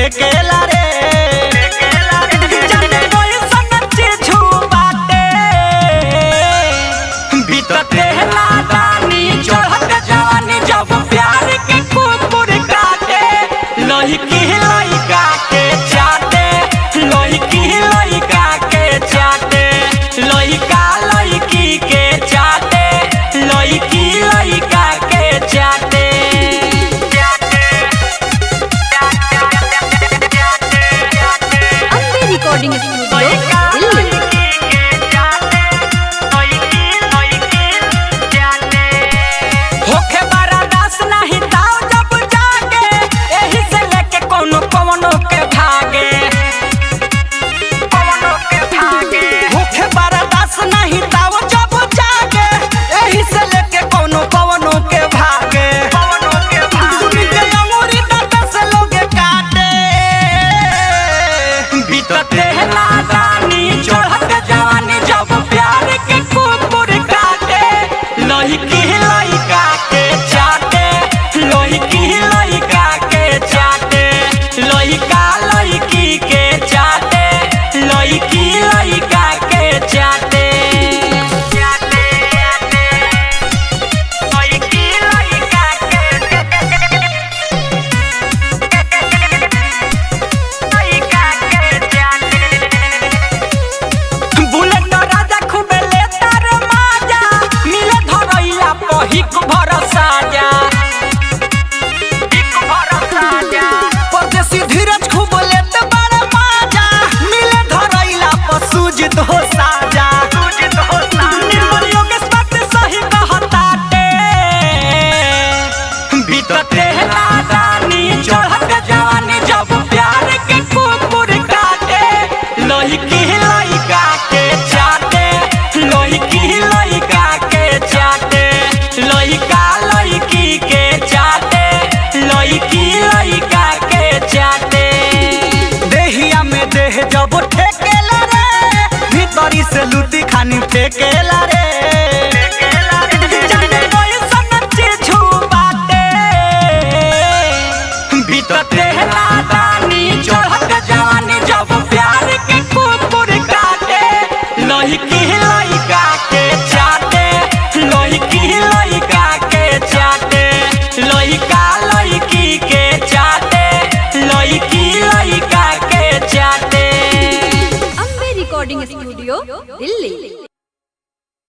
फेकेला रे। जाने कोई सनच्ची छुबाते भीतर तेला दानी चढ़त जवानी जब प्यार के कुकुर काटे लड़की लड़का के चाटे लड़की लड़का के चाटे लड़का लड़की के चाटे लड़की लड़का के चाटे। रिकॉर्डिंग स्टूडियो होखे बड़ा दास नहीं ताव जब जागे एही से लेके कोनो कोनो के भागे होखे बड़ा दास नहीं ताव जब जागे एही से लेके कोनो कोनो के भागे सुन के अंगूरी दांत से लोगे काटे भीतर तेला दानी चढ़त जवानी जब प्यार के कुकुर काटे लड़की लड़का के चाटे लड़की लड़का के चाटे लड़का लड़की के चाटे लड़की लड़का के चाटे लड़की लड़का के बुलेट राजा खूबे लेता रे माजा मिले धरैला पहिक भरोसा जा परदेसी धीरज खूब लेते बड़े माजा मिले धरैला पसूज दो साजा निर्मल योगेश बात सही कहताटे भीतर तेला दानी चढ़त जवानी जब प्यार के कुकुर काटे लड़की लड़का के चाटे लड़की लड़का के चाटे लड़का लड़की के चाटे लड़की लड़का के चाटे। देहिया में देह जब ठेकेला रे भीतरी से लूटी खानी फेकेला रे। जाने कोई सनच्ची छुबाते भीतर तेला दानी चढ़त जवानी जब प्यार के कुकुर काटे लड़की लड़का के चाटे लड़की लड़का के चाटे लड़का लड़की के चाटे लड़की लड़का के चाटे। Recording studio Delhi.